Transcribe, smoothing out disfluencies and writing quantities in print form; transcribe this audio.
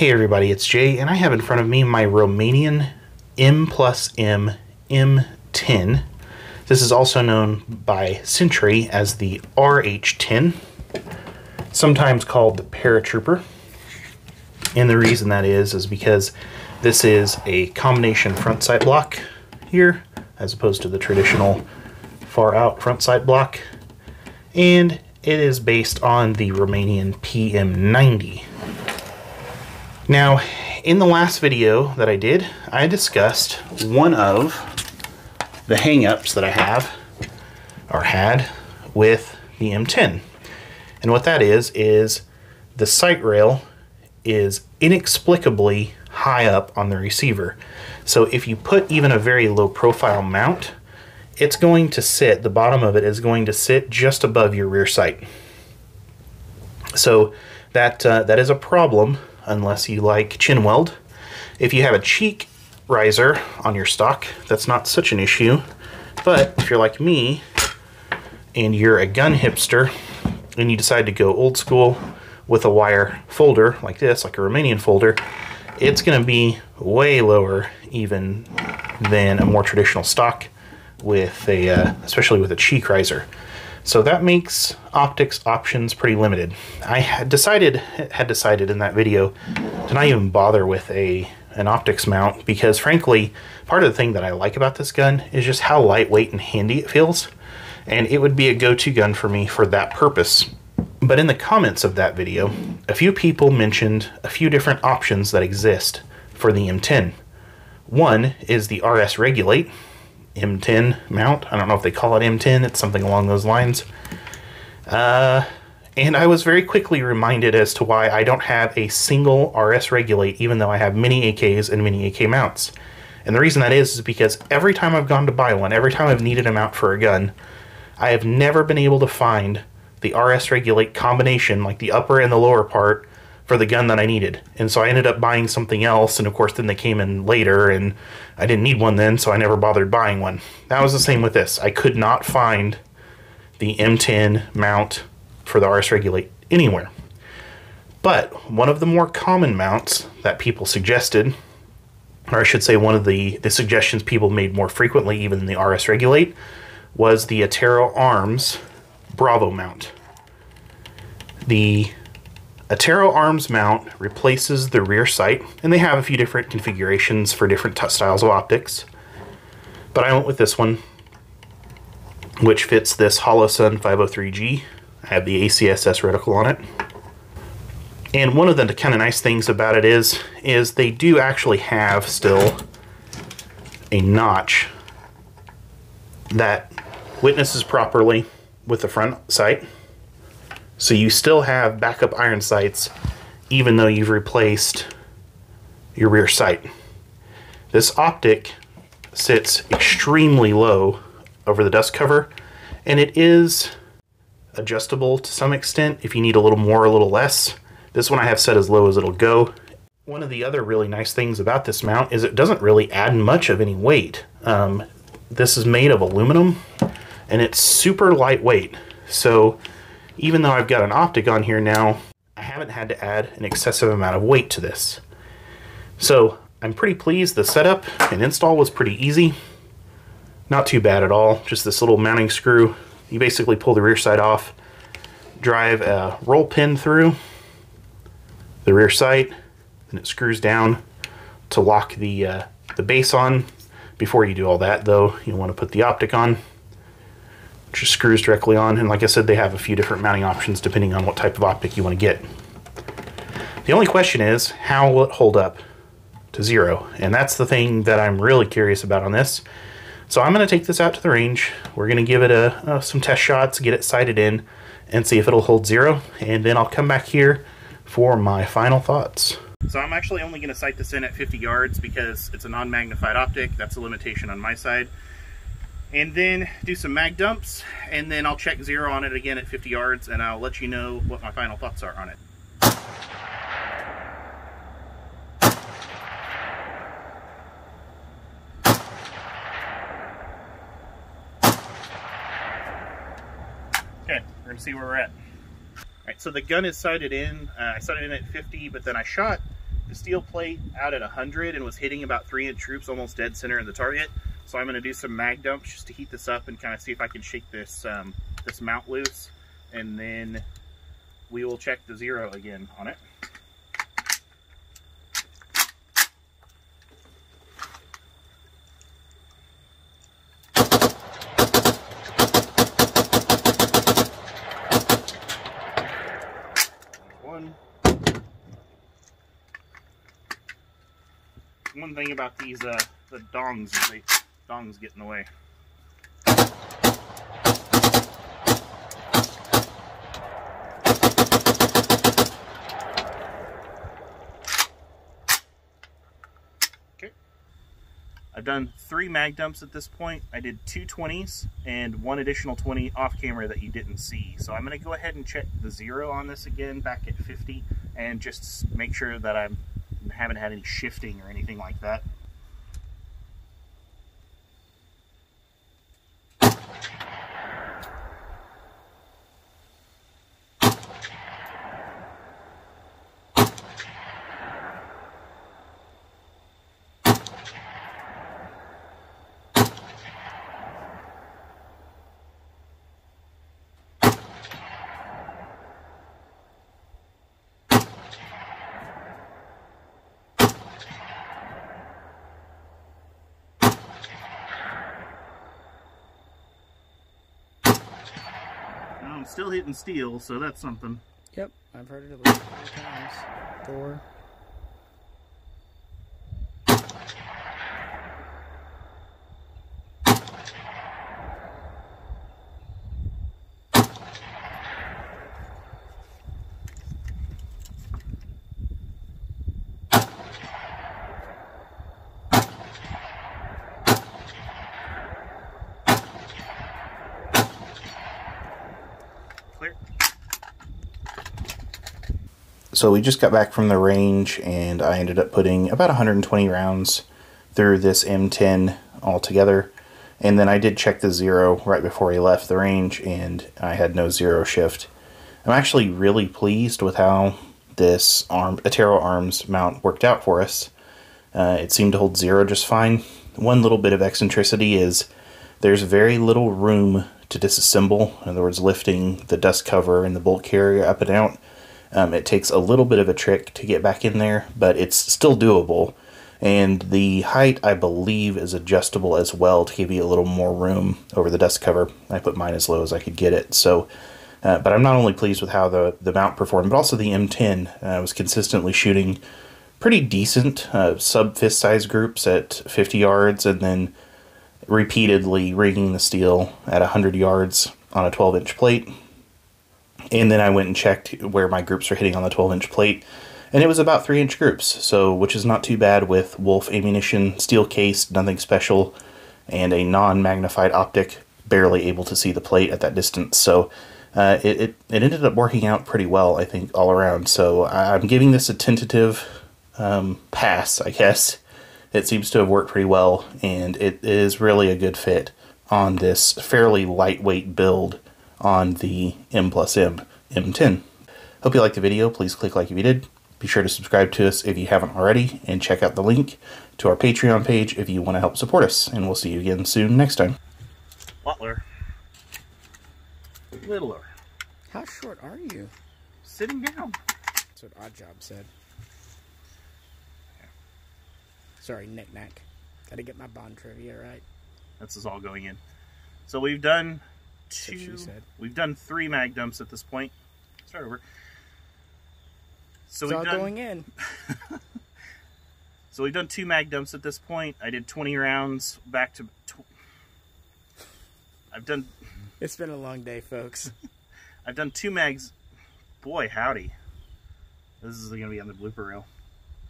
Hey everybody, it's Jay, and I have in front of me my Romanian M+M M10. This is also known by Century as the RH10, sometimes called the Paratrooper. And the reason that is because this is a combination front sight block here, as opposed to the traditional far out front sight block. And it is based on the Romanian PM90. Now, in the last video that I did, I discussed one of the hang-ups that I have, or had, with the M10. And what that is the sight rail is inexplicably high up on the receiver. So if you put even a very low profile mount, it's going to sit, the bottom of it is going to sit just above your rear sight. So that is a problem unless you like chin weld. If you have a cheek riser on your stock, that's not such an issue. But if you're like me and you're a gun hipster and you decide to go old school with a wire folder like this, like a Romanian folder, it's going to be way lower even than a more traditional stock with a, especially with a cheek riser. So that makes optics options pretty limited. I had decided in that video to not even bother with an optics mount because, frankly, part of the thing that I like about this gun is just how lightweight and handy it feels, and it would be a go-to gun for me for that purpose. But in the comments of that video, a few people mentioned a few different options that exist for the M10. One is the RS Regulate M10 mount. I don't know if they call it M10, it's something along those lines. And I was very quickly reminded as to why I don't have a single RS Regulate, even though I have many AKs and many AK mounts. And the reason that is because every time I've gone to buy one, every time I've needed a mount for a gun, I have never been able to find the RS Regulate combination, like the upper and the lower part, for the gun that I needed. And so I ended up buying something else, and of course then they came in later and I didn't need one then, so I never bothered buying one. That was the same with this. I could not find the M10 mount for the RS Regulate anywhere. But one of the more common mounts that people suggested, or I should say one of the suggestions people made more frequently even than the RS Regulate, was the Attero Arms Bravo mount. The Attero Arms mount replaces the rear sight, and they have a few different configurations for different styles of optics. But I went with this one, which fits this Holosun 503G. I have the ACSS reticle on it. And one of the kind of nice things about it is they do actually have still a notch that witnesses properly with the front sight. So you still have backup iron sights even though you've replaced your rear sight. This optic sits extremely low over the dust cover, and it is adjustable to some extent if you need a little more or a little less. This one I have set as low as it'll go. One of the other really nice things about this mount is it doesn't really add much of any weight. This is made of aluminum and it's super lightweight. So even though I've got an optic on here now, I haven't had to add an excessive amount of weight to this. So I'm pretty pleased. The setup and install was pretty easy. Not too bad at all. Just this little mounting screw. You basically pull the rear sight off, drive a roll pin through the rear sight, and it screws down to lock the base on. Before you do all that, though, you want to put the optic on, which just screws directly on. And like I said, they have a few different mounting options depending on what type of optic you want to get. The only question is, how will it hold up to zero? And that's the thing that I'm really curious about on this. So I'm going to take this out to the range. We're going to give it some test shots, get it sighted in, and see if it'll hold zero. And then I'll come back here for my final thoughts. So I'm actually only going to sight this in at 50 yards because it's a non-magnified optic. That's a limitation on my side. And then do some mag dumps, and then I'll check zero on it again at 50 yards, and I'll let you know what my final thoughts are on it. Okay, we're going to see where we're at. Alright, so the gun is sighted in. I sighted in at 50, but then I shot the steel plate out at 100 and was hitting about 3-inch groups almost dead center in the target. So I'm going to do some mag dumps just to heat this up and kind of see if I can shake this this mount loose, and then we will check the 0 again on it. One thing about these the dongs is dongs get in the way. Okay. I've done 3 mag dumps at this point. I did 2 20s and 1 additional 20 off camera that you didn't see. So I'm going to go ahead and check the 0 on this again back at 50 and just make sure that I haven't had any shifting or anything like that. I'm still hitting steel, so that's something. Yep, I've heard it at least 3 times. 4. So we just got back from the range, and I ended up putting about 120 rounds through this M10 altogether. And then I did check the 0 right before we left the range, and I had no 0 shift. I'm actually really pleased with how this Attero arms mount worked out for us. It seemed to hold 0 just fine. One little bit of eccentricity is there's very little room to disassemble. In other words, lifting the dust cover and the bolt carrier up and out. It takes a little bit of a trick to get back in there, but it's still doable. And the height, I believe, is adjustable as well to give you a little more room over the dust cover. I put mine as low as I could get it. So, but I'm not only pleased with how the mount performed, but also the M10 was consistently shooting pretty decent sub-fist size groups at 50 yards, and then repeatedly rigging the steel at 100 yards on a 12-inch plate. And then I went and checked where my groups were hitting on the 12-inch plate, and it was about 3-inch groups, so which is not too bad with Wolf ammunition, steel cased, nothing special, and a non-magnified optic, barely able to see the plate at that distance. So it ended up working out pretty well, I think, all around. So I'm giving this a tentative pass, I guess. It seems to have worked pretty well, and it is really a good fit on this fairly lightweight build on the M+M M10. Hope you liked the video. Please click like if you did. Be sure to subscribe to us if you haven't already, and check out the link to our Patreon page if you want to help support us. And we'll see you again soon next time. Butler. Littler. How short are you? Sitting down. That's what Oddjob said. Sorry, knick-knack. Gotta get my Bond trivia right. This is all going in. So we've done we've done 3 mag dumps at this point. Start over. So it's all going in. So we've done 2 mag dumps at this point. I did 20 rounds back to... I've done... It's been a long day, folks. I've done 2 mags. Boy, howdy. This is going to be on the blooper reel.